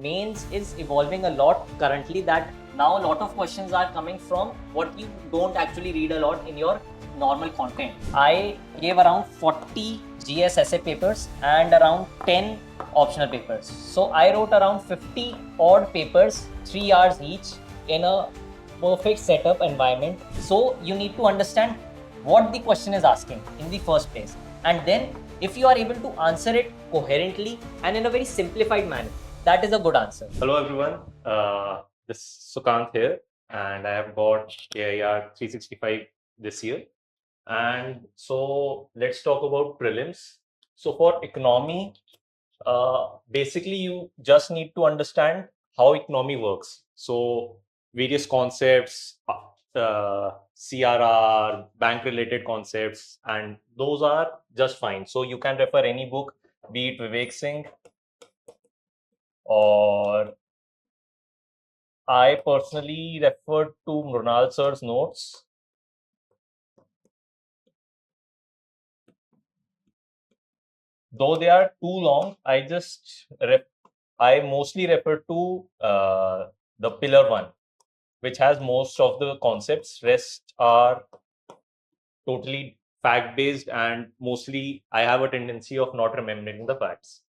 mains is evolving a lot currently, that now a lot of questions are coming from what you don't actually read a lot in your normal content. I gave around 40 GS essay papers and around 10 optional papers. So I wrote around 50 odd papers, 3 hours each, in a perfect setup environment. So you need to understand what the question is asking in the first place, and then if you are able to answer it coherently and in a very simplified manner, that is a good answer. Hello everyone, this is Sukant here, and I have got AIR 365 this year. And so let's talk about prelims. So for economy, basically you just need to understand how economy works. So various concepts, CRR, bank related concepts, and those are just fine. So you can refer any book, be it Vivek Singh, or I personally referred to Mrunal sir's notes. Though they are too long, I mostly refer to the pillar one, which has most of the concepts. Rest are totally fact-based, and mostly I have a tendency of not remembering the facts.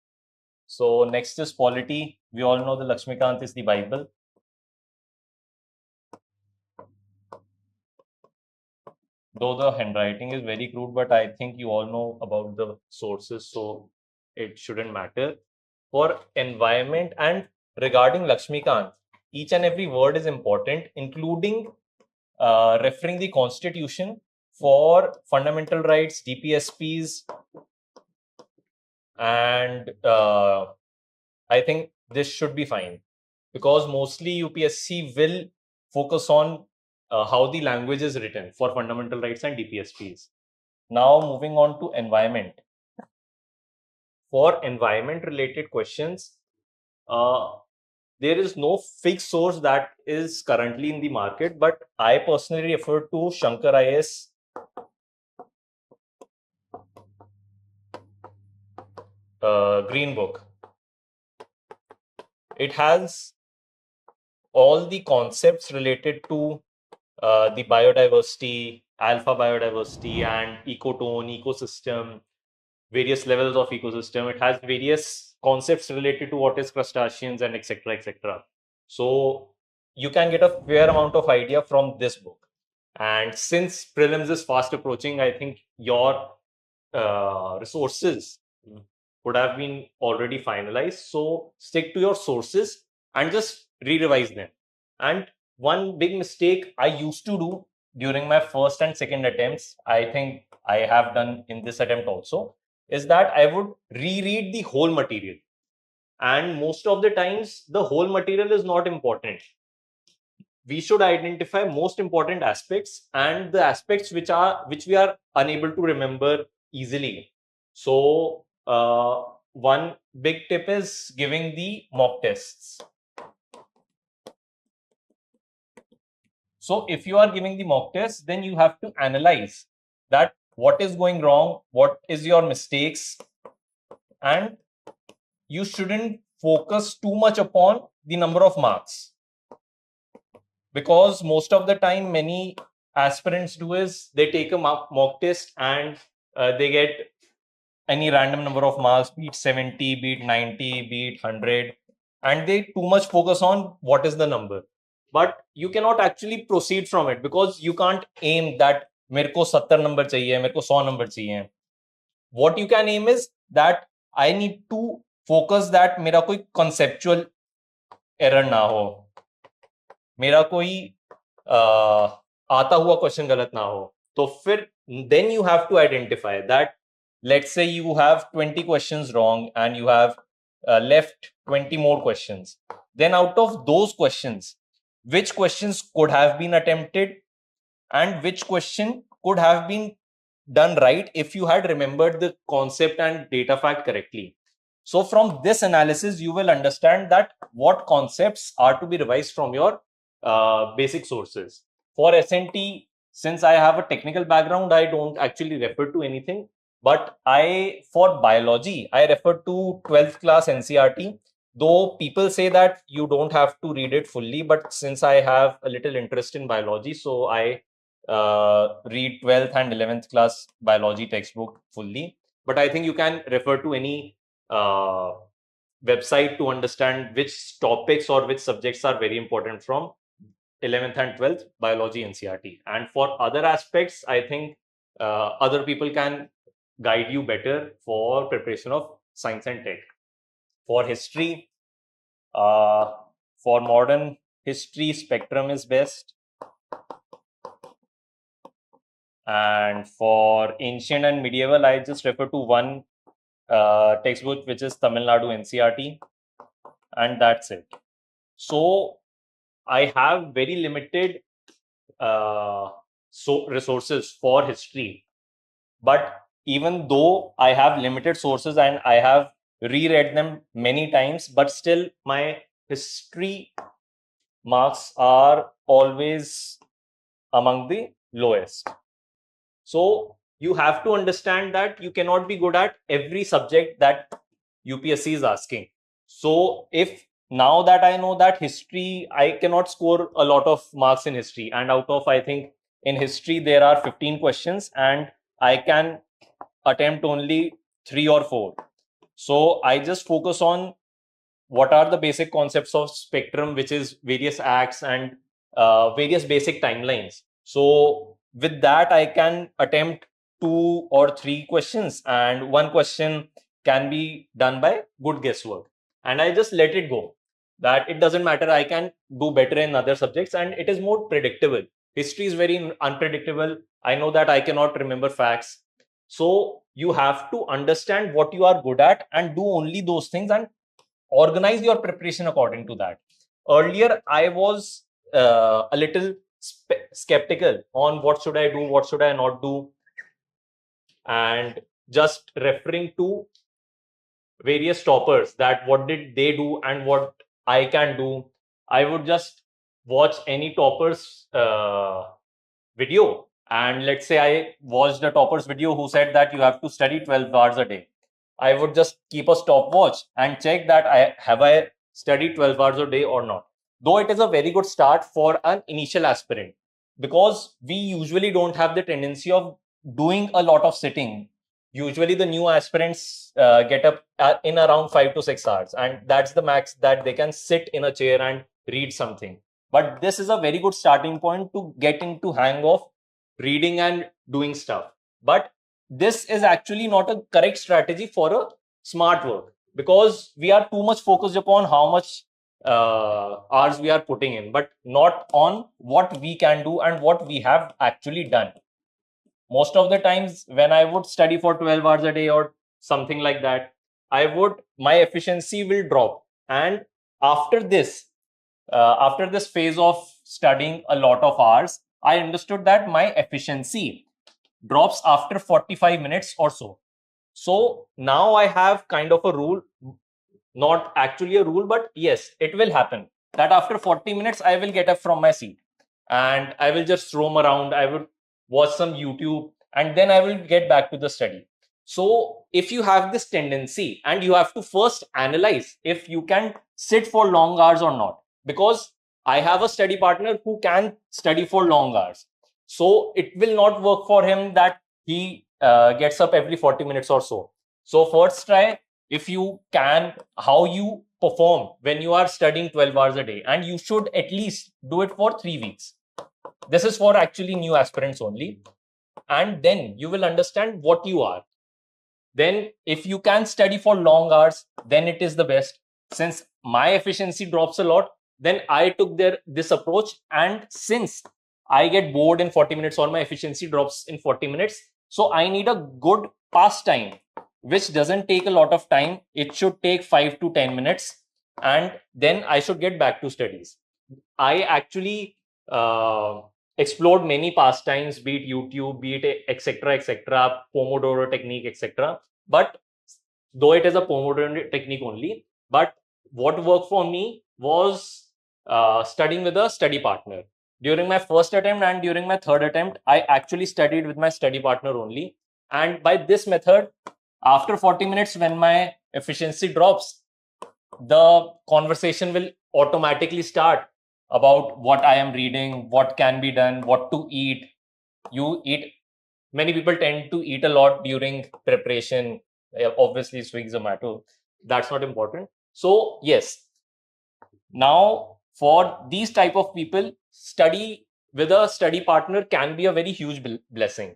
So next is polity. We all know the Lakshmikant is the Bible. Though the handwriting is very crude, but I think you all know about the sources, so it shouldn't matter. For environment and regarding Lakshmikant, each and every word is important, including referring the Constitution for fundamental rights, DPSPs, and I think this should be fine, because mostly UPSC will focus on how the language is written for fundamental rights and DPSPs. Now moving on to environment. For environment related questions, there is no fixed source that is currently in the market, but I personally refer to Shankar IAS Green Book. It has all the concepts related to the biodiversity, alpha biodiversity, and ecotone, ecosystem, various levels of ecosystem. It has various concepts related to what is crustaceans and etc. etc. So you can get a fair amount of idea from this book. And since prelims is fast approaching, I think your resources would have been already finalized. So stick to your sources and just re-revise them. And one big mistake I used to do during my first and second attempts, I think I have done in this attempt also, is that I would reread the whole material. And most of the times, the whole material is not important. We should identify most important aspects and the aspects which we are unable to remember easily. So one big tip is giving the mock tests. So if you are giving the mock test, then you have to analyze that what is going wrong, what is your mistakes, and you shouldn't focus too much upon the number of marks. Because most of the time, many aspirants do is they take a mock test and they get any random number of marks, be it 70, be it 90, be it 100, and they too much focus on what is the number. But you cannot actually proceed from it, because you can't aim that मेरे को 70 number चाहिए, मेरे को 100 number चाहिए. What you can aim is that I need to focus that मेरा कोई conceptual error ना हो, मेरा कोई आता हुआ question गलत ना हो. तो फिर then you have to identify that, let's say you have 20 questions wrong and you have left 20 more questions. Then out of those questions, which questions could have been attempted and which question could have been done right if you had remembered the concept and data fact correctly. So from this analysis, you will understand that what concepts are to be revised from your basic sources. For SNT, since I have a technical background, I don't actually refer to anything. But for biology, I refer to 12th class NCERT. though people say that you don't have to read it fully, but since I have a little interest in biology, so I read 12th and 11th class biology textbook fully. But I think you can refer to any website to understand which topics or which subjects are very important from 11th and 12th biology NCERT. And for other aspects, I think other people can guide you better for preparation of science and tech. For history, for modern history, Spectrum is best. And for ancient and medieval, I just refer to one textbook, which is Tamil Nadu NCERT, and that's it. So I have very limited resources for history, but even though I have limited sources and I have reread them many times, but still my history marks are always among the lowest. So you have to understand that you cannot be good at every subject that UPSC is asking. So if now that I know that history, I cannot score a lot of marks in history, and out of, I think in history there are 15 questions and I can attempt only 3 or 4. So I just focus on what are the basic concepts of spectrum, which is various acts and various basic timelines. So with that, I can attempt 2 or 3 questions, and one question can be done by good guesswork. And I just let it go. That it doesn't matter, I can do better in other subjects, and it is more predictable. History is very unpredictable. I know that I cannot remember facts. So you have to understand what you are good at and do only those things, and organize your preparation according to that. Earlier, I was a little skeptical on what should I do, what should I not do, and just referring to various toppers, that what did they do and what I can do. I would just watch any toppers video, and let's say I watched a toppers video who said that you have to study 12 hours a day. I would just keep a stopwatch and check that I studied 12 hours a day or not. Though it is a very good start for an initial aspirant, because we usually don't have the tendency of doing a lot of sitting. Usually the new aspirants get up in around 5 to 6 hours, and that's the max that they can sit in a chair and read something. But this is a very good starting point to get into hang of reading and doing stuff. But this is actually not a correct strategy for a smart work, because we are too much focused upon how much hours we are putting in, but not on what we can do and what we have actually done. Most of the times when I would study for 12 hours a day or something like that, my efficiency will drop. And after this phase of studying a lot of hours, I understood that my efficiency drops after 45 minutes or so. So now I have kind of a rule, not actually a rule, but yes, it will happen that after 40 minutes, I will get up from my seat and I will just roam around. I would watch some YouTube, and then I will get back to the study. So if you have this tendency, and you have to first analyze if you can sit for long hours or not, because I have a study partner who can study for long hours. So it will not work for him that he gets up every 40 minutes or so. So first try if you can, how you perform when you are studying 12 hours a day, and you should at least do it for 3 weeks. This is for actually new aspirants only. And then you will understand what you are. Then if you can study for long hours, then it is the best. Since my efficiency drops a lot, then I took this approach. And since I get bored in 40 minutes or my efficiency drops in 40 minutes, so I need a good pastime, which doesn't take a lot of time. It should take 5 to 10 minutes. And then I should get back to studies. I actually explored many pastimes, be it YouTube, be it etc., Pomodoro technique, etc. But though it is a Pomodoro technique only, but what worked for me was studying with a study partner. During my first attempt and during my third attempt, I actually studied with my study partner only. And by this method, after 40 minutes, when my efficiency drops, the conversation will automatically start about what I am reading, what can be done, what to eat. You eat, many people tend to eat a lot during preparation. Obviously, Swiggy, Zomato, that's not important. So, yes, now for these type of people, study with a study partner can be a very huge blessing.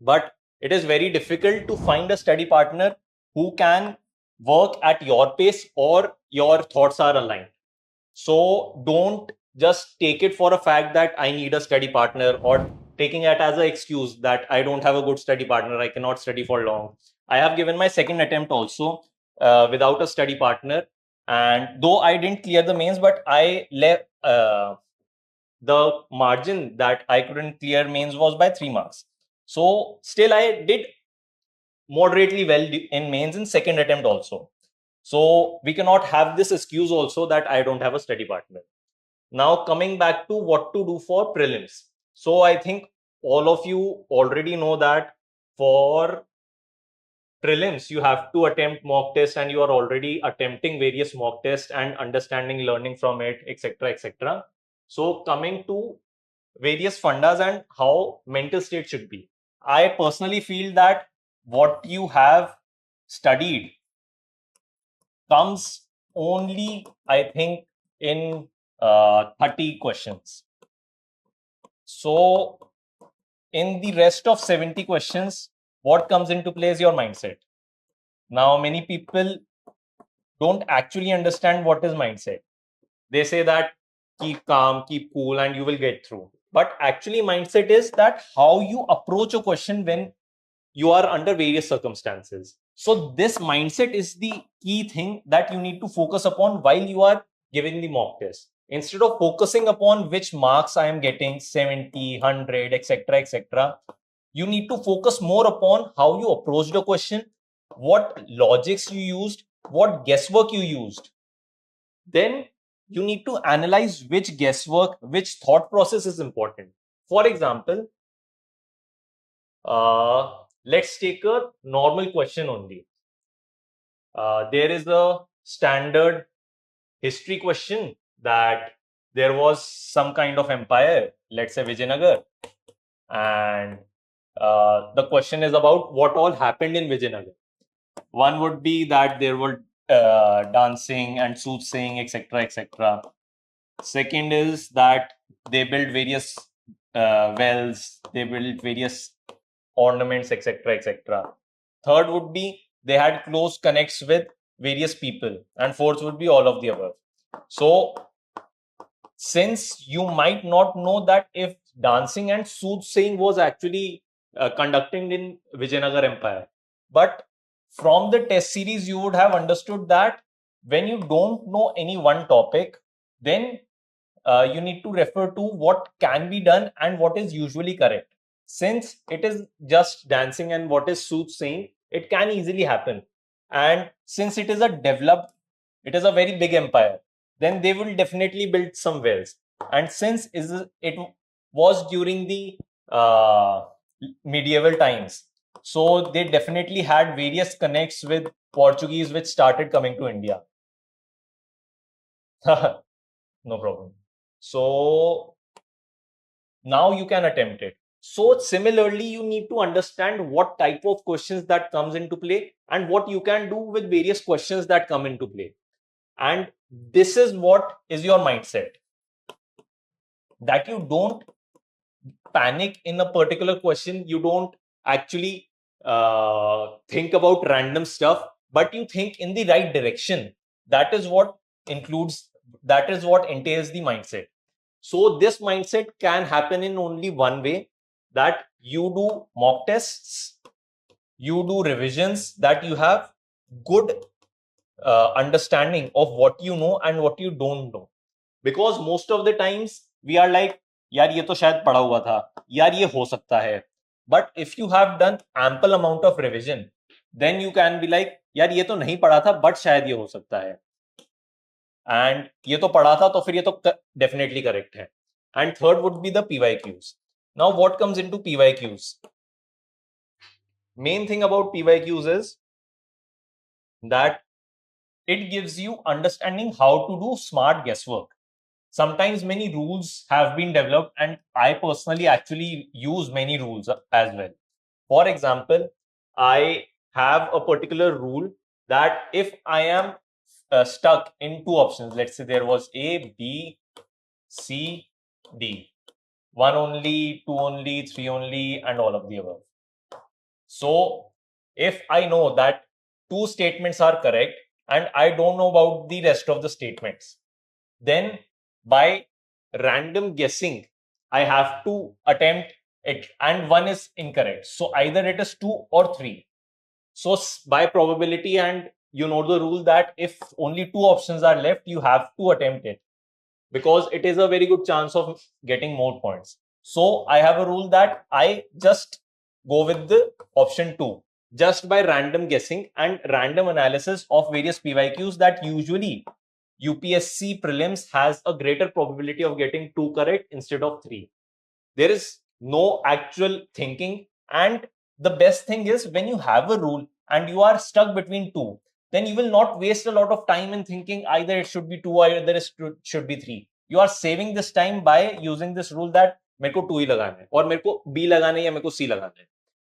But it is very difficult to find a study partner who can work at your pace or your thoughts are aligned. So don't just take it for a fact that I need a study partner, or taking it as an excuse that I don't have a good study partner, I cannot study for long. I have given my second attempt also without a study partner. And though I didn't clear the mains, but I left the margin that I couldn't clear mains was by 3 marks. So still I did moderately well in mains in second attempt also. So we cannot have this excuse also that I don't have a study partner. Now coming back to what to do for prelims. So I think all of you already know that for prelims you have to attempt mock test, and you are already attempting various mock tests and understanding, learning from it, etc, etc. So coming to various fundas and how mental state should be, I personally feel that what you have studied comes only, I think, in 30 questions. So in the rest of 70 questions, what comes into play is your mindset. Now, many people don't actually understand what is mindset. They say that keep calm, keep cool, and you will get through. But actually, mindset is that how you approach a question when you are under various circumstances. So this mindset is the key thing that you need to focus upon while you are giving the mock test. Instead of focusing upon which marks I am getting, 70, 100, etc., etc., you need to focus more upon how you approached the question, what logics you used, what guesswork you used. Then you need to analyze which guesswork, which thought process is important. For example, let's take a normal question only. There is a standard history question that there was some kind of empire, let's say Vijayanagar, and the question is about what all happened in Vijayanagar. One would be that there were dancing and soothsaying, etc., etc. Second is that they built various wells, they built various ornaments, etc., etc. Third would be they had close connects with various people, and fourth would be all of the above. So since you might not know that if dancing and soothsaying was actually conducted in Vijayanagar Empire, but from the test series you would have understood that when you don't know any one topic, then you need to refer to what can be done and what is usually correct. Since it is just dancing and what is soothsaying, it can easily happen. And since it is it is a very big empire, then they will definitely build some wells. And since it was during the medieval times, so they definitely had various connects with Portuguese, which started coming to India. No problem. So now you can attempt it. So similarly, you need to understand what type of questions that comes into play and what you can do with various questions that come into play. And this is what is your mindset. That you don't panic in a particular question. You don't actually think about random stuff, but you think in the right direction. That is what entails the mindset. So this mindset can happen in only one way, that you do mock tests, you do revisions, that you have good understanding of what you know and what you don't know. Because most of the times we are like, यार ये तो शायद पढ़ा हुआ था, यार ये हो सकता है. But if you have done ample amount of revision, then you can be like, यार ये तो नहीं पढ़ा था, but शायद ये हो सकता है. And ये तो पढ़ा था, तो फिर ये तो definitely correct है. And third would be the PYQs. Now, what comes into PYQs? Main thing about PYQs is that it gives you understanding how to do smart guesswork. Sometimes many rules have been developed, and I personally actually use many rules as well. For example, I have a particular rule that if I am stuck in two options, let's say there was A, B, C, D, one only, two only, three only, and all of the above. So if I know that two statements are correct and I don't know about the rest of the statements, then by random guessing, I have to attempt it, and one is incorrect. So either it is two or three. So by probability, and you know the rule that if only two options are left, you have to attempt it because it is a very good chance of getting more points. So I have a rule that I just go with the option 2 just by random guessing and random analysis of various PYQs that usually UPSC prelims has a greater probability of getting 2 correct instead of 3. There is no actual thinking, and the best thing is when you have a rule and you are stuck between two, then you will not waste a lot of time in thinking either it should be 2 or either it should be 3. You are saving this time by using this rule that मेरे को 2 ही लगाना है और मेरे को B लगाना है या मेरे को C लगाना है.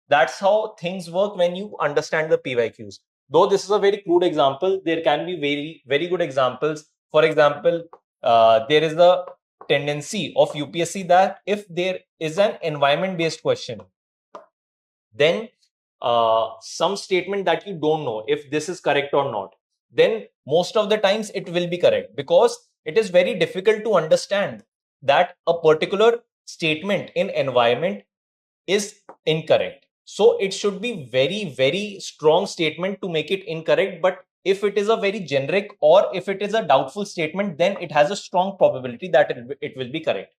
That's how things work when you understand the PYQs. Though this is a very crude example, there can be very good examples. For example, there is a tendency of UPSC that if there is an environment based question, then some statement that you don't know if this is correct or not, then most of the times it will be correct because it is very difficult to understand that a particular statement in environment is incorrect. So it should be very strong statement to make it incorrect. But if it is a very generic or if it is a doubtful statement, then it has a strong probability that it will be correct.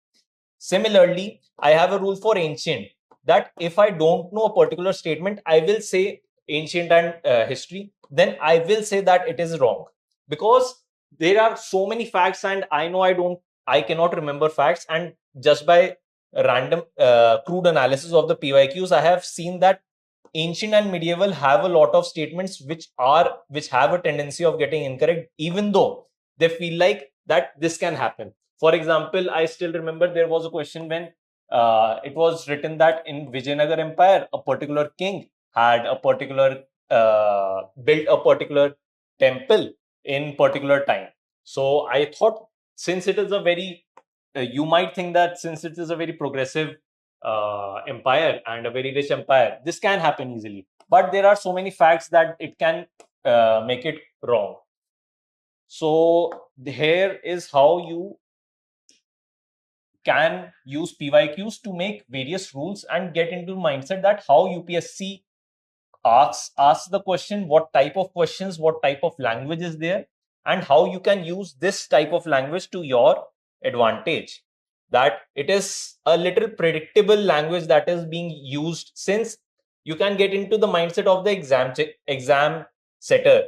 Similarly, I have a rule for ancient that if I don't know a particular statement, I will say ancient and history, then I will say that it is wrong because there are so many facts and I know I cannot remember facts, and just by random crude analysis of the PYQs, I have seen that ancient and medieval have a lot of statements which have a tendency of getting incorrect, even though they feel like that this can happen. For example, I still remember there was a question when it was written that in Vijayanagar Empire, a particular king had a particular built a particular temple in particular time. So I thought, since it is a very you might think that since it is a very progressive empire and a very rich empire, this can happen easily. But there are so many facts that it can make it wrong. So here is how you can use PYQs to make various rules and get into mindset that how UPSC asks the question, what type of questions, what type of language is there, and how you can use this type of language to your advantage. That it is a little predictable language that is being used, since you can get into the mindset of the exam setter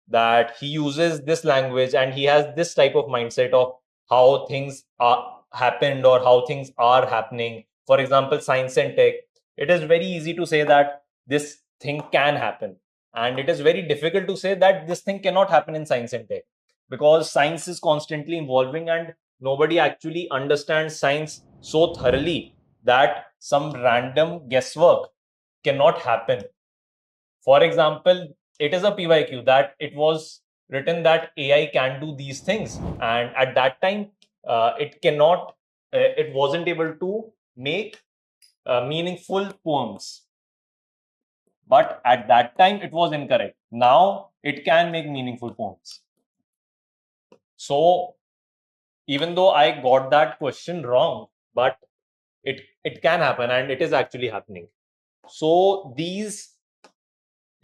that he uses this language and he has this type of mindset of how things are happened or how things are happening. For example, science and tech, it is very easy to say that this thing can happen, and it is very difficult to say that this thing cannot happen in science and tech because science is constantly evolving and nobody actually understands science so thoroughly that some random guesswork cannot happen. For example, it is a PYQ that it was written that AI can do these things, and at that time it wasn't able to make meaningful poems. But at that time it was incorrect. Now it can make meaningful poems. So even though I got that question wrong, but it can happen and it is actually happening. So these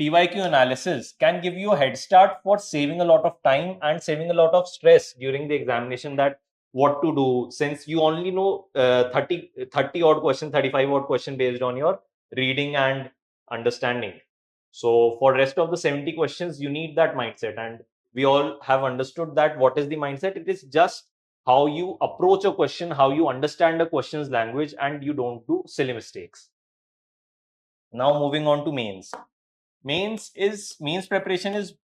PYQ analysis can give you a head start for saving a lot of time and saving a lot of stress during the examination, that what to do, since you only know 30 odd question, 35 odd question based on your reading and understanding. So for rest of the 70 questions, you need that mindset, and we all have understood that what is the mindset. It is just how you approach a question, how you understand a question's language, and you don't do silly mistakes. Now moving on to mains. Mains preparation is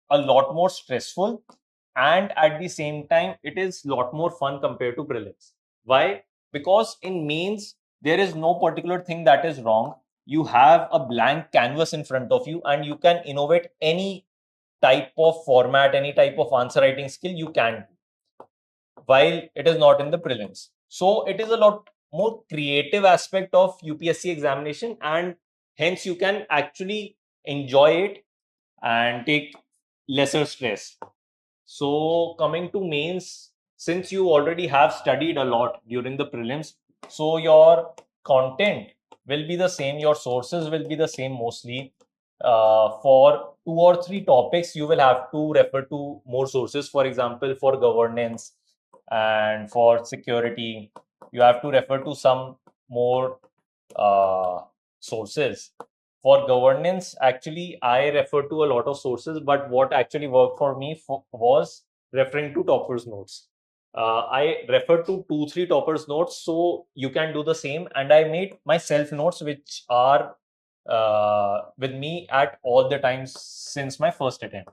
a lot more stressful, and at the same time it is a lot more fun compared to prelims. Why? Because in mains there is no particular thing that is wrong. You have a blank canvas in front of you and you can innovate any type of format, any type of answer writing skill you can, while it is not in the prelims. So it is a lot more creative aspect of UPSC examination, and hence you can actually enjoy it and take lesser stress. So coming to mains, since you already have studied a lot during the prelims, so your content will be the same, your sources will be the same mostly. For 2 or 3 topics, you will have to refer to more sources. For example, for governance and for security, you have to refer to some more sources. For governance, actually, I refer to a lot of sources, but what actually worked for me was referring to toppers notes. I refer to 2, 3 toppers notes, so you can do the same. And I made my self notes, which are with me at all the times since my first attempt.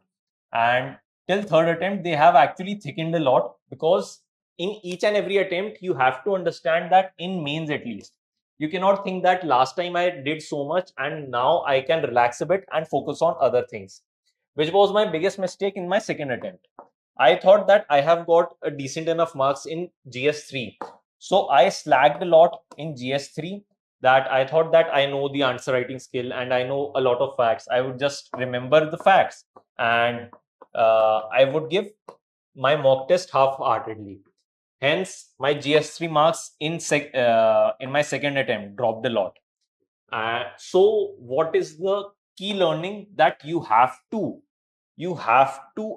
And till third attempt, they have actually thickened a lot, because in each and every attempt, you have to understand that in mains at least, you cannot think that last time I did so much and now I can relax a bit and focus on other things, which was my biggest mistake in my second attempt. I thought that I have got a decent enough marks in GS3. So I slacked a lot in GS3, that I thought that I know the answer writing skill and I know a lot of facts. I would just remember the facts and I would give my mock test half-heartedly. Hence, my GS3 marks in my second attempt dropped a lot. So, what is the key learning? That you have to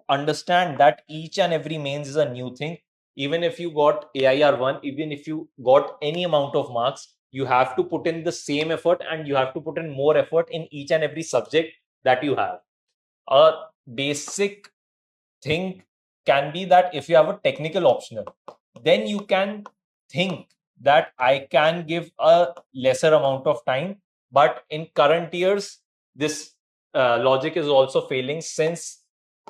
understand that each and every mains is a new thing. Even if you got AIR1, even if you got any amount of marks, you have to put in the same effort and you have to put in more effort in each and every subject that you have. A basic thing can be that if you have a technical optional, then you can think that I can give a lesser amount of time. But in current years, this logic is also failing, since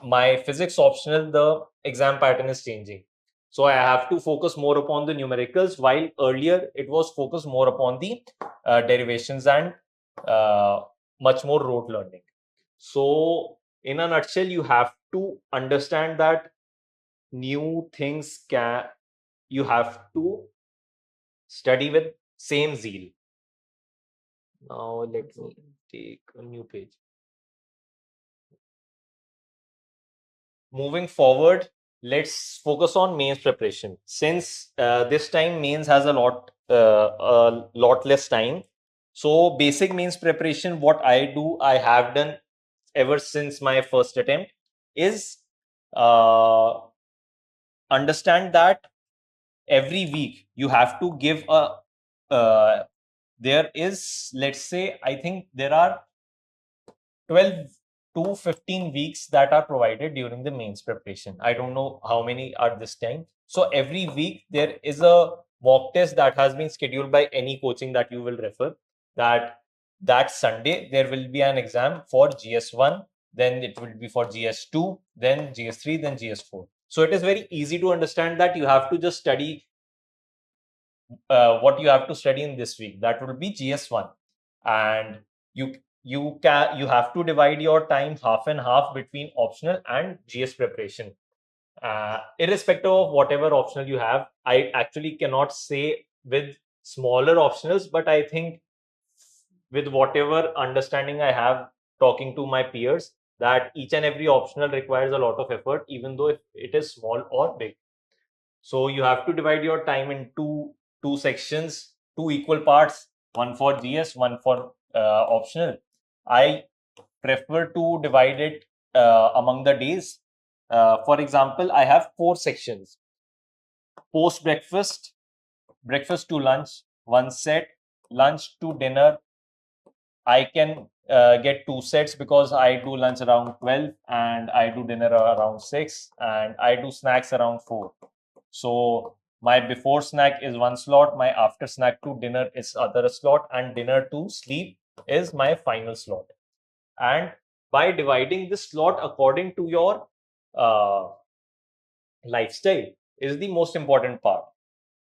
my physics optional, the exam pattern is changing. So I have to focus more upon the numericals, while earlier it was focused more upon the derivations and much more rote learning. So in a nutshell, you have to understand that new things you have to study with same zeal. Now let me take a new page. Moving forward, let's focus on mains preparation. Since this time mains has a lot less time. So basic mains preparation, what I have done ever since my first attempt is understand that every week you have to give there is, let's say, I think there are 12 to 15 weeks that are provided during the mains preparation. I don't know how many are this time. So every week there is a mock test that has been scheduled by any coaching that you will refer, that Sunday there will be an exam for GS1, then it will be for GS2, then GS3, then GS4. So it is very easy to understand that you have to just study what you have to study in this week. That will be GS1, and you have to divide your time half and half between optional and GS preparation. Irrespective of whatever optional you have, I actually cannot say with smaller optionals, but I think with whatever understanding I have talking to my peers, that each and every optional requires a lot of effort, even though if it is small or big. So you have to divide your time into two sections, two equal parts, one for GS, one for optional. I prefer to divide it among the days. For example, I have 4 sections: post breakfast, breakfast to lunch, one set, lunch to dinner. I can get 2 sets because I do lunch around 12 and I do dinner around 6 and I do snacks around 4. So my before snack is one slot, my after snack to dinner is other slot, and dinner to sleep is my final slot. And by dividing this slot according to your lifestyle is the most important part.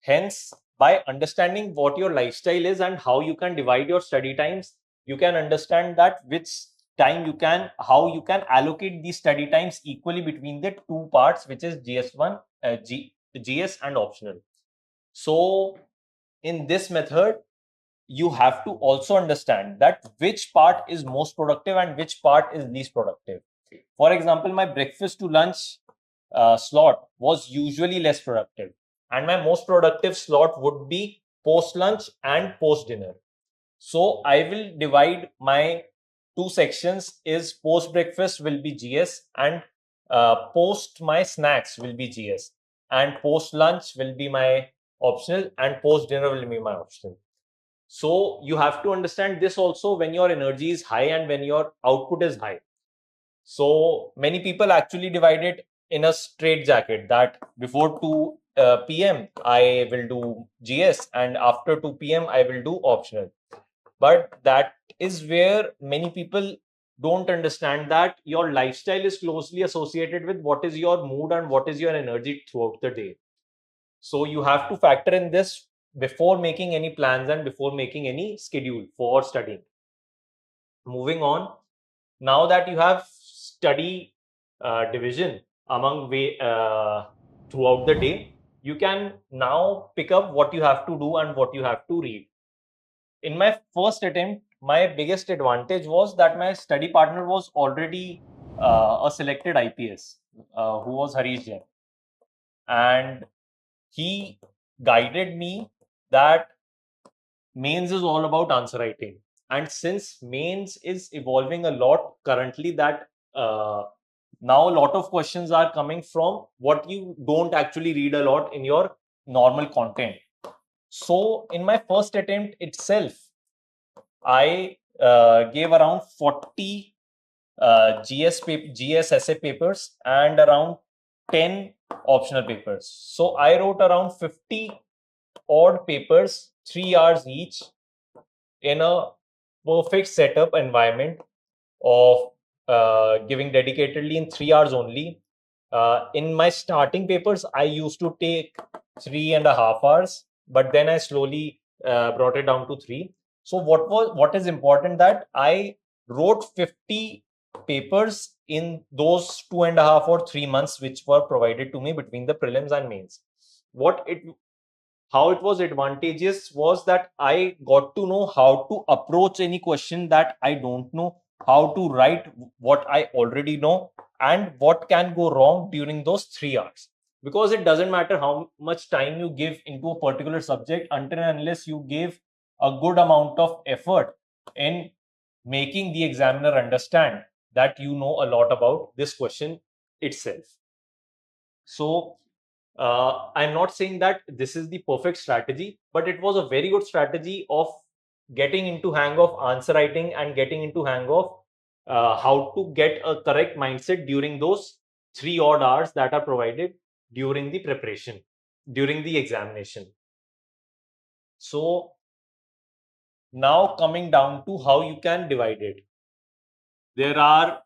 Hence, by understanding what your lifestyle is and how you can divide your study times, you can understand that which time you can, how you can allocate these study times equally between the two parts, which is GS1, GS and optional. So, in this method, you have to also understand that which part is most productive and which part is least productive. For example, my breakfast to lunch slot was usually less productive, and my most productive slot would be post lunch and post dinner. So I will divide my two sections is post breakfast will be GS and post my snacks will be GS, and post lunch will be my optional and post dinner will be my optional. So you have to understand this also when your energy is high and when your output is high. So many people actually divide it in a straight jacket that before 2 p.m. I will do GS and after 2 p.m. I will do optional. But that is where many people don't understand that your lifestyle is closely associated with what is your mood and what is your energy throughout the day. So you have to factor in this before making any plans and before making any schedule for studying. Moving on, now that you have study division among throughout the day, you can now pick up what you have to do and what you have to read. In my first attempt, my biggest advantage was that my study partner was already a selected IPS, who was Harish Jain, and he guided me that mains is all about answer writing. And since mains is evolving a lot currently, that now a lot of questions are coming from what you don't actually read a lot in your normal content. So in my first attempt itself, I gave around 40 GS essay papers and around 10 optional papers. So I wrote around 50 odd papers, 3 hours each, in a perfect setup environment of giving dedicatedly in 3 hours only. In my starting papers, I used to take 3.5 hours, but then I slowly brought it down to 3. So what is important that I wrote 50 papers in those 2.5 or 3 months which were provided to me between the prelims and mains. How it was advantageous was that I got to know how to approach any question that I don't know, how to write what I already know, and what can go wrong during those 3 hours. Because it doesn't matter how much time you give into a particular subject until and unless you give a good amount of effort in making the examiner understand that you know a lot about this question itself. So I'm not saying that this is the perfect strategy, but it was a very good strategy of getting into hang of answer writing and getting into hang of how to get a correct mindset during those 3 odd hours that are provided during the preparation, during the examination. So now coming down to how you can divide it. There are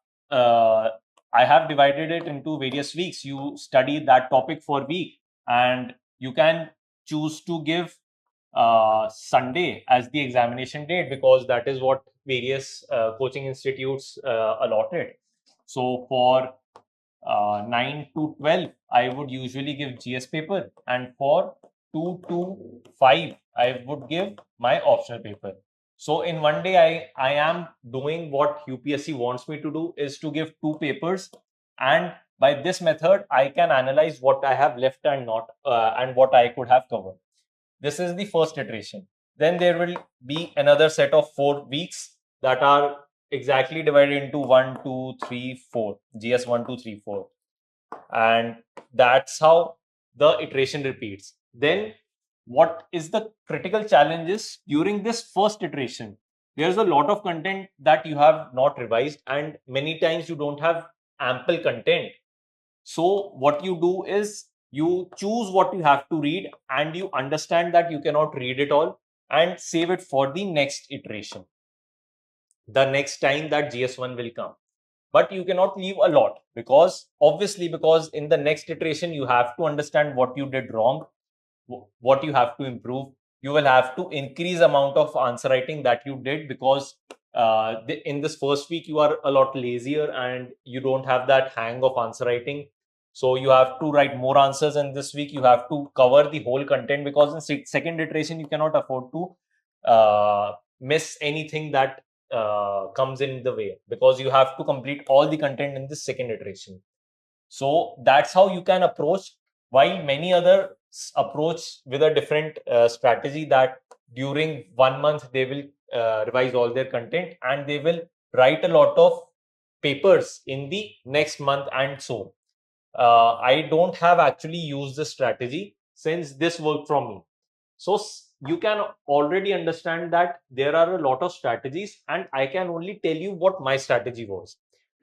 I have divided it into various weeks. You study that topic for a week, and you can choose to give Sunday as the examination date because that is what various coaching institutes allotted. So for 9 to 12, I would usually give GS paper, and for 2 to 5, I would give my optional paper. So in one day, I am doing what UPSC wants me to do is to give 2 papers, and by this method, I can analyze what I have left and not, and what I could have covered. This is the first iteration. Then there will be another set of 4 weeks that are exactly divided into 1, 2, 3, 4, GS 1, 2, 3, 4. And that's how the iteration repeats. Then what is the critical challenge is during this first iteration, there's a lot of content that you have not revised, and many times you don't have ample content. So what you do is you choose what you have to read and you understand that you cannot read it all and save it for the next iteration, the next time that GS1 will come. but you cannot leave a lot, because in the next iteration you have to understand what you did wrong, what you have to improve. You will have to increase amount of answer writing that you did, because in this first week you are a lot lazier and you don't have that hang of answer writing. So you have to write more answers in this week. You have to cover the whole content, because in second iteration you cannot afford to miss anything that comes in the way, because you have to complete all the content in the second iteration. So that's how you can approach, while many other approach with a different strategy, that during 1 month they will revise all their content and they will write a lot of papers in the next month. And so I don't have actually used this strategy since this worked for me. So you can already understand that there are a lot of strategies and I can only tell you what my strategy was.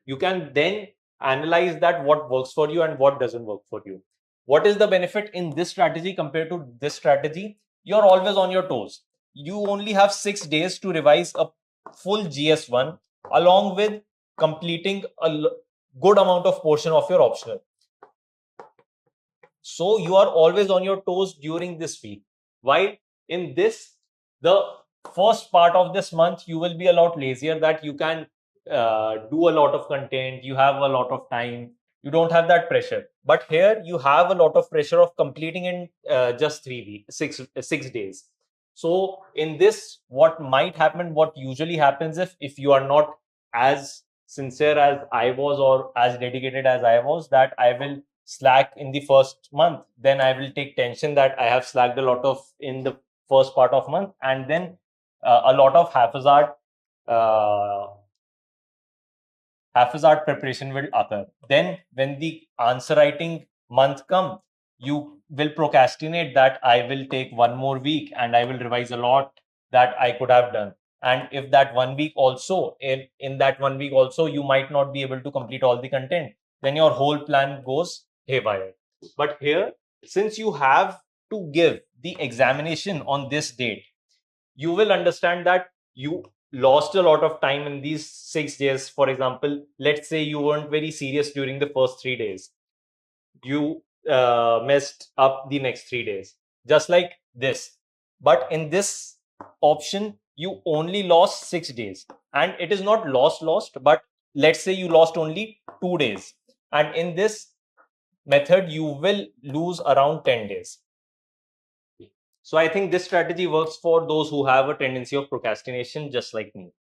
You can then analyze that what works for you and what doesn't work for you. What is the benefit in this strategy compared to this strategy? You're always on your toes. You only have 6 days to revise a full GS1 along with completing a good amount of portion of your optional. So you are always on your toes during this week. While in this, the first part of this month, you will be a lot lazier, that you can do a lot of content, you have a lot of time, you don't have that pressure. But here you have a lot of pressure of completing in just 3 weeks, 6 days. So in this, what might happen, what usually happens, if you are not as sincere as I was or as dedicated as I was, that I will slack in the first month, then I will take tension that I have slacked a lot of in the first part of month, and then a lot of haphazard preparation will occur. Then when the answer writing month come, you will procrastinate that I will take one more week and I will revise a lot that I could have done. And if that 1 week also, in that 1 week also, you might not be able to complete all the content, then your whole plan goes haywire. But here, since you have to give the examination on this date, you will understand that you lost a lot of time in these 6 days. For example, let's say you weren't very serious during the first 3 days. You messed up the next 3 days, just like this. But in this option, you only lost 6 days, and it is not lost, but let's say you lost only 2 days. And in this method, you will lose around 10 days. So I think this strategy works for those who have a tendency of procrastination, just like me.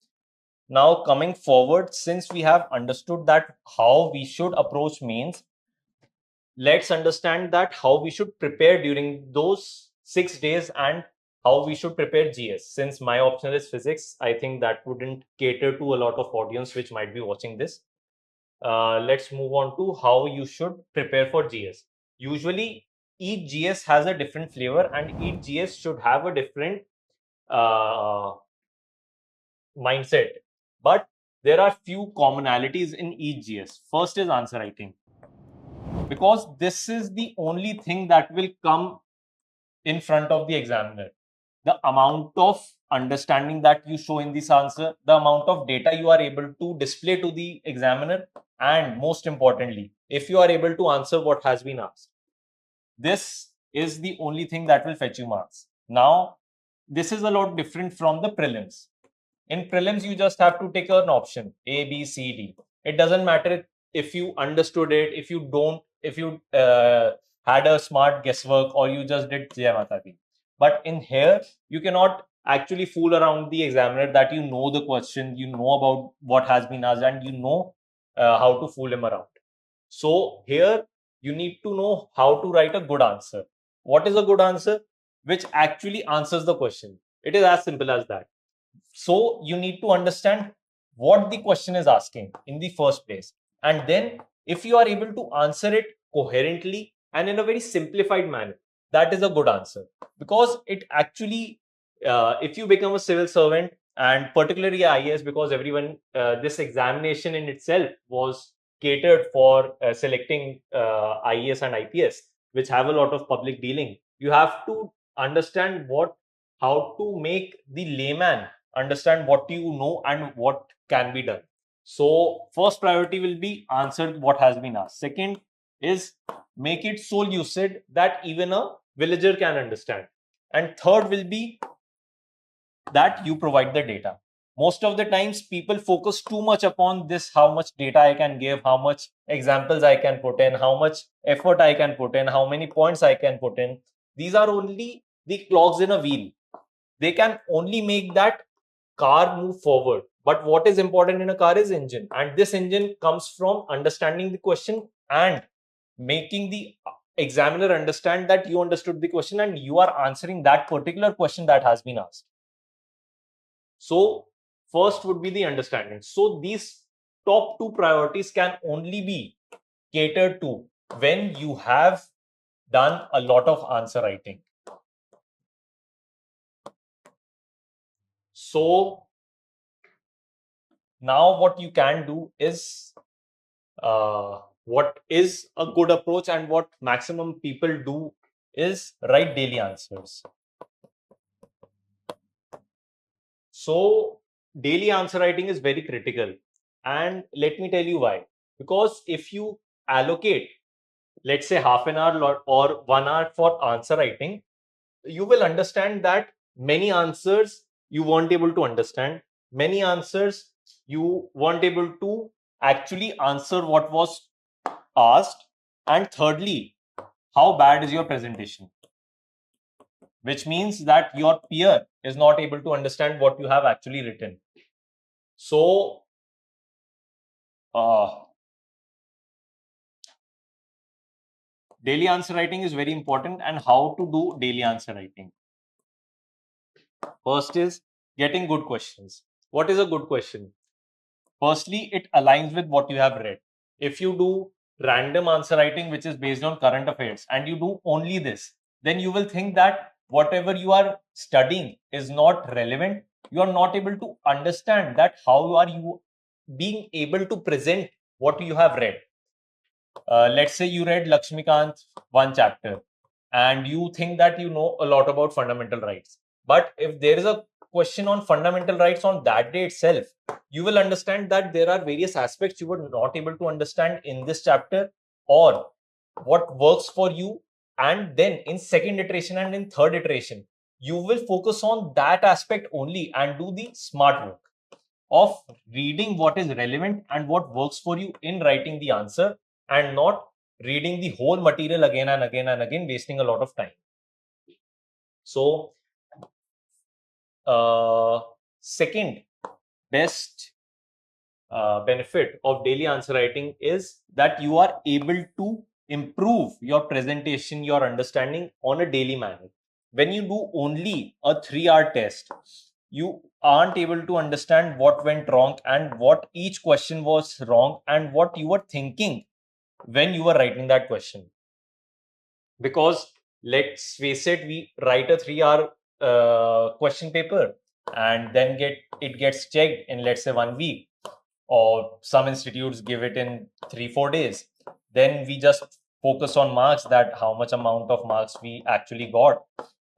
Now, coming forward, since we have understood that how we should approach mains, let's understand that how we should prepare during those 6 days and how we should prepare GS. Since my optional is physics, I think that wouldn't cater to a lot of audience which might be watching this. Let's move on to how you should prepare for GS. Usually, each GS has a different flavor and each GS should have a different mindset. But there are few commonalities in each GS. First is answer writing, because this is the only thing that will come in front of the examiner. The amount of understanding that you show in this answer, the amount of data you are able to display to the examiner, and most importantly, if you are able to answer what has been asked. This is the only thing that will fetch you marks. Now, this is a lot different from the prelims. In prelims, you just have to take an option A, B, C, D. It doesn't matter if you understood it, if you had a smart guesswork, or you just did Jai Mata Di. But in here, you cannot actually fool around the examiner that you know the question, you know about what has been asked, and you know how to fool him around. So here, you need to know how to write a good answer. What is a good answer? Which actually answers the question. It is as simple as that. So you need to understand what the question is asking in the first place. And then if you are able to answer it coherently and in a very simplified manner, that is a good answer. Because it actually, if you become a civil servant, and particularly IAS, because everyone, this examination in itself was catered for selecting IAS and IPS, which have a lot of public dealing. You have to understand how to make the layman understand what you know and what can be done. So first priority will be answer what has been asked. Second is make it so lucid that even a villager can understand. And third will be that you provide the data. Most of the times people focus too much upon this, how much data I can give, how much examples I can put in, how much effort I can put in, how many points I can put in. These are only the clogs in a wheel. They can only make that car move forward. But what is important in a car is engine. And this engine comes from understanding the question and making the examiner understand that you understood the question and you are answering that particular question that has been asked. So first would be the understanding. So these top two priorities can only be catered to when you have done a lot of answer writing. So now what you can do is what is a good approach and what maximum people do is write daily answers. So daily answer writing is very critical, and let me tell you why. Because if you allocate, let's say, half an hour or 1 hour for answer writing, you will understand that many answers you weren't able to understand, many answers you weren't able to actually answer what was asked, and thirdly, how bad is your presentation, which means that your peer is not able to understand what you have actually written. So daily answer writing is very important. And how to do daily answer writing? First is getting good questions. What is a good question? Firstly, it aligns with what you have read. If you do random answer writing, which is based on current affairs, and you do only this, then you will think that whatever you are studying is not relevant. You are not able to understand that how are you being able to present what you have read. Let's say you read Lakshmikant one chapter and you think that you know a lot about fundamental rights. But if there is a question on fundamental rights on that day itself, you will understand that there are various aspects you were not able to understand in this chapter, or what works for you. And then in second iteration and in third iteration, you will focus on that aspect only and do the smart work of reading what is relevant and what works for you in writing the answer, and not reading the whole material again and again and again, wasting a lot of time. So second best benefit of daily answer writing is that you are able to improve your presentation, your understanding on a daily manner. When you do only a 3-hour test, you aren't able to understand what went wrong and what each question was wrong and what you were thinking when you were writing that question. Because let's face it, we write a 3-hour question paper and then it gets checked in, let's say, 1 week, or some institutes give it in 3-4 days. Then we just focus on marks, that how much amount of marks we actually got,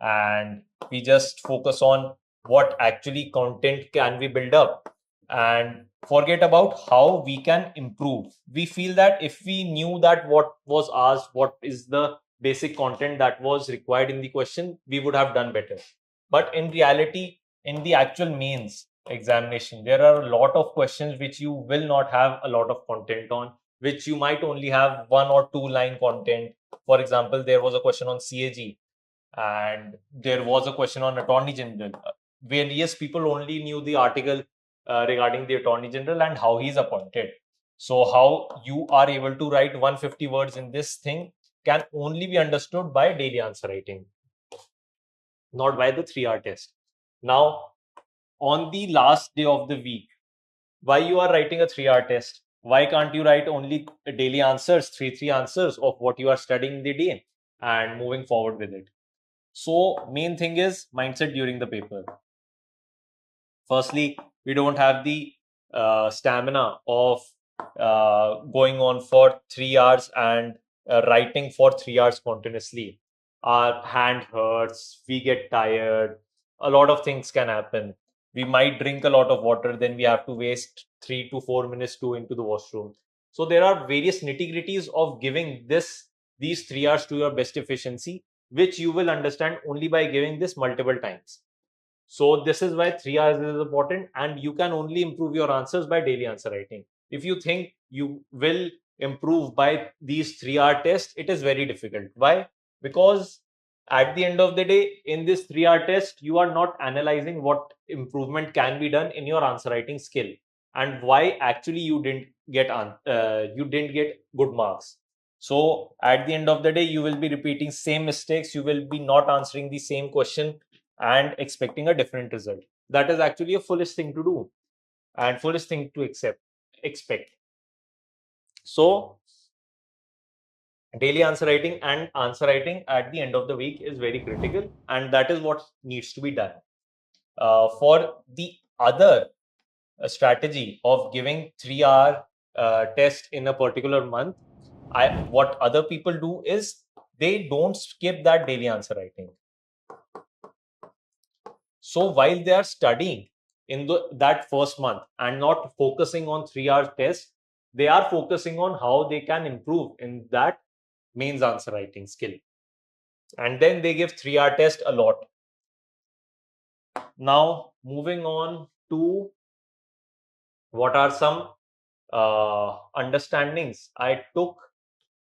and we just focus on what actually content can we build up and forget about how we can improve. We feel that if we knew that what was asked, what is the basic content that was required in the question, we would have done better. But in reality, in the actual mains examination, there are a lot of questions which you will not have a lot of content on, which you might only have 1 or 2 line content. For example, there was a question on CAG and there was a question on Attorney General, where yes, people only knew the article regarding the Attorney General and how he's appointed. So how you are able to write 150 words in this thing can only be understood by daily answer writing, not by the 3-hour test. Now, on the last day of the week, why you are writing a 3-hour test? Why can't you write only daily answers, three answers of what you are studying the day and moving forward with it? So main thing is mindset during the paper. Firstly, we don't have the stamina of going on for 3 hours and writing for 3 hours continuously. Our hand hurts, we get tired, a lot of things can happen. We might drink a lot of water, then we have to waste 3 to 4 minutes to into the washroom. So there are various nitty-gritties of giving these 3 hours to your best efficiency, which you will understand only by giving this multiple times. So this is why 3 hours is important, and you can only improve your answers by daily answer writing. If you think you will improve by these 3-hour tests, it is very difficult. Why? Because at the end of the day, in this 3-hour test, you are not analyzing what improvement can be done in your answer writing skill and why actually you didn't get good marks. So at the end of the day, you will be repeating same mistakes. You will be not answering the same question and expecting a different result. That is actually a foolish thing to do and foolish thing to expect. So daily answer writing and answer writing at the end of the week is very critical, and that is what needs to be done. For the other strategy of giving 3-hour test in a particular month, what other people do is they don't skip that daily answer writing. So while they are studying in that first month and not focusing on 3-hour test, they are focusing on how they can improve in that mains answer writing skill. And then they give 3-hour test a lot. Now, moving on to what are some understandings I took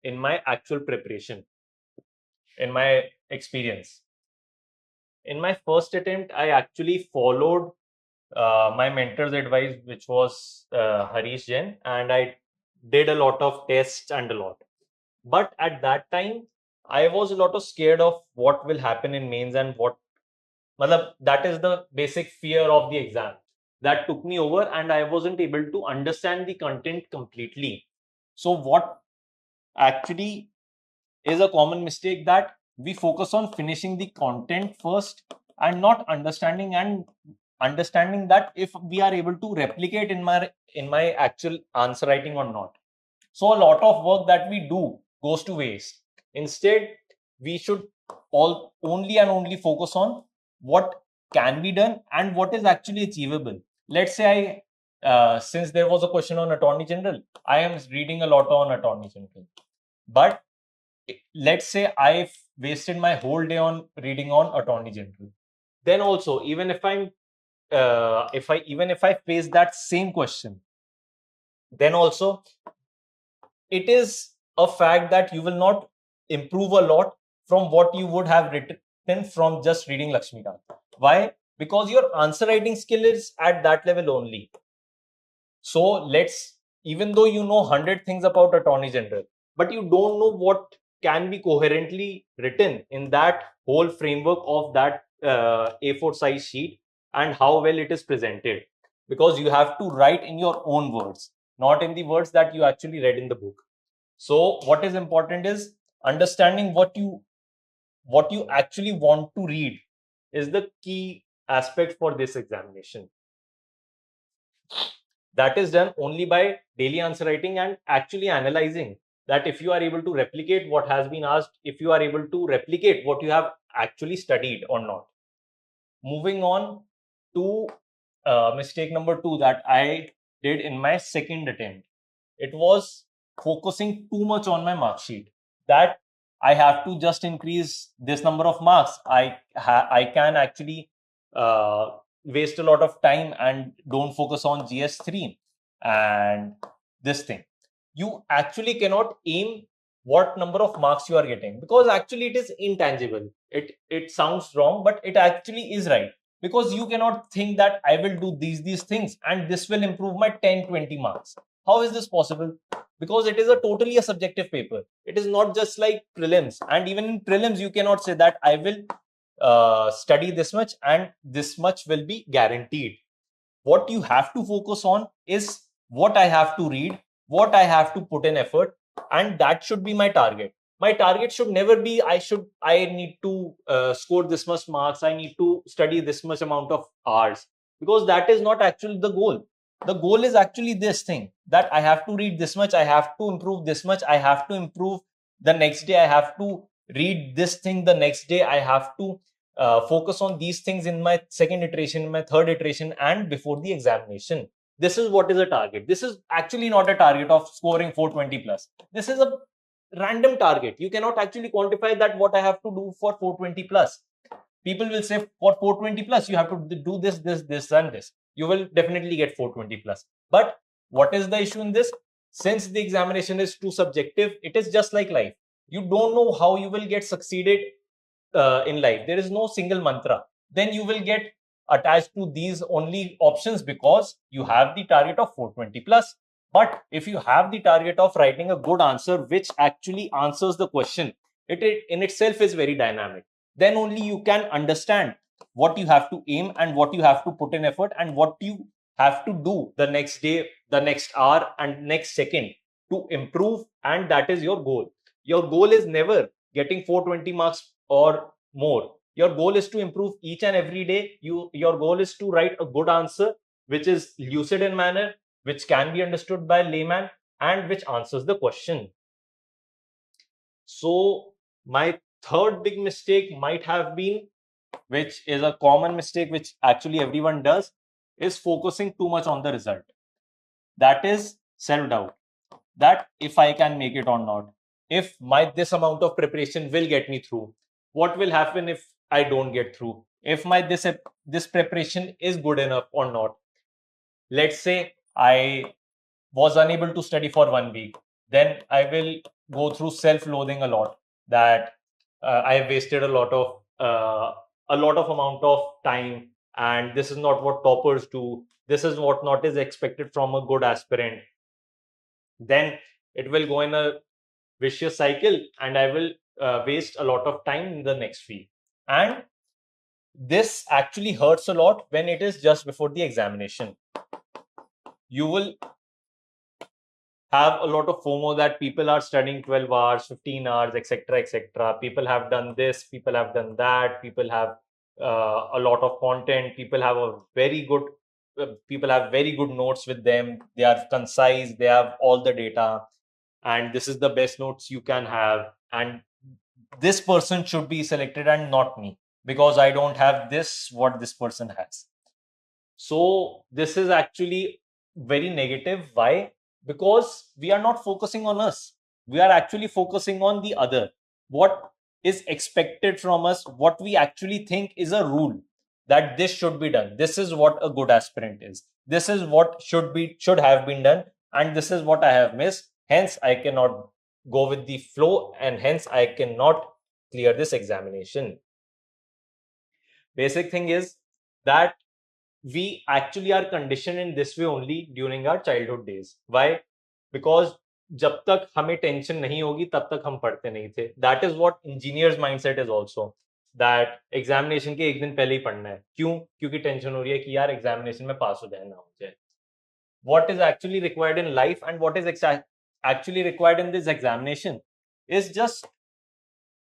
in my actual preparation, in my experience. In my first attempt, I actually followed my mentor's advice, which was Harish Jain, and I did a lot of tests and a lot. But at that time, I was a lot of scared of what will happen in mains and that is the basic fear of the exam that took me over, and I wasn't able to understand the content completely. So what actually is a common mistake that we focus on finishing the content first and not understanding that if we are able to replicate in my actual answer writing or not. So a lot of work that we do goes to waste. Instead, we should only focus on what can be done and what is actually achievable. Let's say since there was a question on Attorney General, I am reading a lot on Attorney General. But let's say I've wasted my whole day on reading on Attorney General. Then also, even if I face that same question, then also it is a fact that you will not improve a lot from what you would have written from just reading Lakshmikant. Why? Because your answer writing skill is at that level only. So even though you know 100 things about Attorney General, but you don't know what can be coherently written in that whole framework of that A4 size sheet and how well it is presented, because you have to write in your own words, not in the words that you actually read in the book. So what is important is understanding what you actually want to read is the key aspect for this examination. That is done only by daily answer writing and actually analyzing that if you are able to replicate what has been asked, if you are able to replicate what you have actually studied or not. Moving on to mistake number 2 that I did in my second attempt. It was focusing too much on my mark sheet, that I have to just increase this number of marks. I can actually waste a lot of time and don't focus on GS3 and this thing. You actually cannot aim what number of marks you are getting, because actually it is intangible. It sounds wrong, but it actually is right, because you cannot think that I will do these things and this will improve my 10-20 marks. How is this possible? Because it is totally a subjective paper. It is not just like prelims, and even in prelims you cannot say that I will study this much and this much will be guaranteed. What you have to focus on is what I have to read, what I have to put in effort, and that should be my target. My target should never be I need to score this much marks, I need to study this much amount of hours, because that is not actually the goal. The goal is actually this thing, that I have to read this much, I have to improve this much, I have to improve the next day, I have to read this thing the next day, I have to focus on these things in my second iteration, in my third iteration, and before the examination. this is what is a target. This is actually not a target of scoring 420 plus. This is a random target. You cannot actually quantify that what I have to do for 420 plus. People will say for 420 plus, you have to do this, and this. You will definitely get 420 plus. But what is the issue in this? Since the examination is too subjective, it is just like life. You don't know how you will get succeeded in life. There is no single mantra. Then you will get attached to these only options because you have the target of 420 plus. But if you have the target of writing a good answer which actually answers the question, it in itself is very dynamic. Then only you can understand what you have to aim and what you have to put in effort and what you have to do the next day, the next hour, and next second to improve. And that is your goal. Your goal is never getting 420 marks or more. Your goal is to improve each and every day. Your goal is to write a good answer which is lucid in manner, which can be understood by layman, and which answers the question. So my third big mistake might have been, which is a common mistake which actually everyone does, is focusing too much on the result. That is self-doubt, that if I can make it or not, if this amount of preparation will get me through, what will happen if I don't get through, if this preparation is good enough or not. Let's say I was unable to study for 1 week, then I will go through self-loathing a lot, that I have wasted a lot of amount of time, and this is not what toppers do. This is what not is expected from a good aspirant. Then it will go in a vicious cycle, and I will waste a lot of time in the next week. And this actually hurts a lot when it is just before the examination. You will have a lot of FOMO that people are studying 12 hours, 15 hours, etc., etc. People have done this, people have done that, people have a lot of content, people have very good notes with them. They are concise, they have all the data, and this is the best notes you can have. And this person should be selected and not me, because I don't have what this person has. So this is actually very negative. Why? Because we are not focusing on us. We are actually focusing on the other. What is expected from us, what we actually think is a rule, that this should be done. This is what a good aspirant is. This is what should have been done, and this is what I have missed. Hence, I cannot go with the flow, and hence I cannot clear this examination. Basic thing is that we actually are conditioned in this way only during our childhood days. Why? Because जब तक हमें tension नहीं होगी तब तक हम पढ़ते नहीं थे. That is what engineers mindset is also, that examination के एक दिन पहले ही पढ़ना है. क्यों? क्योंकि टेंशन हो रही है कि यार एग्जामिनेशन में पास हो जाए ना हो जाए. What is actually required in life and what is actually required in this examination is just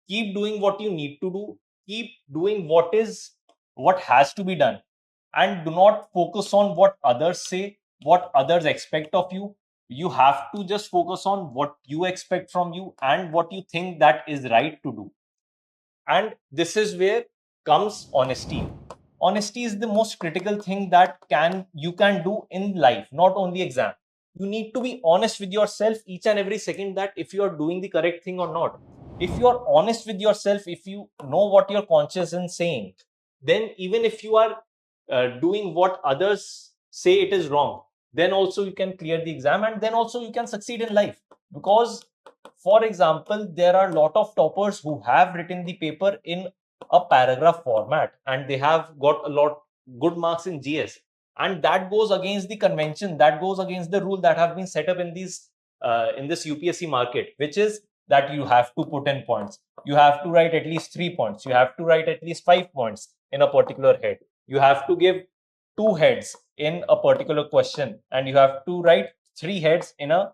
keep doing what you need to do, keep doing what has to be done, and do not focus on what others say, what others expect of you. You have to just focus on what you expect from you and what you think that is right to do. And this is where comes honesty. Honesty is the most critical thing that you can do in life, not only exam. You need to be honest with yourself each and every second, that if you are doing the correct thing or not. If you are honest with yourself, if you know what your conscience is saying, then even if you are doing what others say it is wrong, then also you can clear the exam, and then also you can succeed in life. Because, for example, there are a lot of toppers who have written the paper in a paragraph format, and they have got a lot good marks in GS, and that goes against the convention, that goes against the rule that have been set up in this UPSC market, which is that you have to put in points. You have to write at least 3 points. You have to write at least 5 points in a particular head. You have to give 2 heads in a particular question, and you have to write 3 heads in a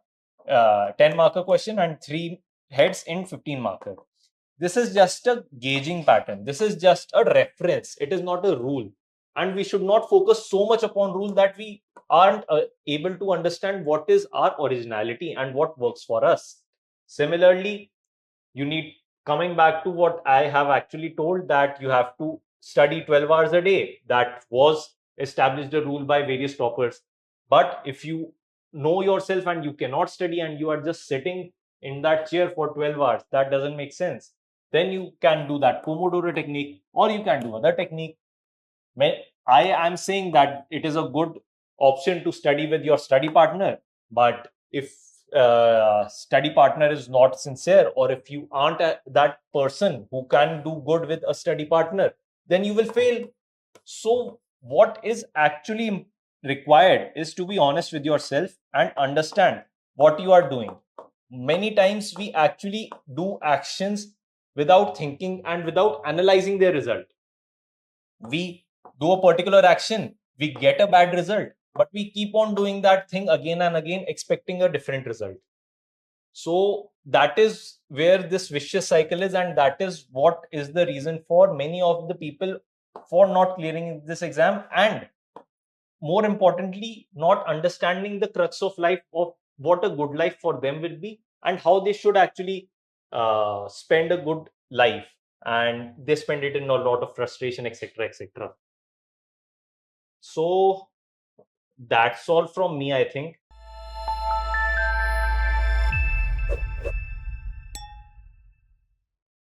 10 marker question and 3 heads in 15 marker. This is just a gauging pattern. This is just a reference. It is not a rule. And we should not focus so much upon rules that we aren't able to understand what is our originality and what works for us. Similarly, you need, coming back to what I have actually told, that you have to study 12 hours a day. That was established a rule by various toppers. But if you know yourself and you cannot study and you are just sitting in that chair for 12 hours, that doesn't make sense. Then you can do that Pomodoro technique, or you can do other technique. I am saying that it is a good option to study with your study partner, but if study partner is not sincere, or if you aren't that person who can do good with a study partner, then you will fail. So what is actually required is to be honest with yourself and understand what you are doing. Many times we actually do actions without thinking and without analyzing their result. We do a particular action, we get a bad result, but we keep on doing that thing again and again, expecting a different result. So that is where this vicious cycle is, and that is what is the reason for many of the people for not clearing this exam, and more importantly, not understanding the crux of life, of what a good life for them will be and how they should actually spend a good life, and they spend it in a lot of frustration, etc., etc. So that's all from me, I think.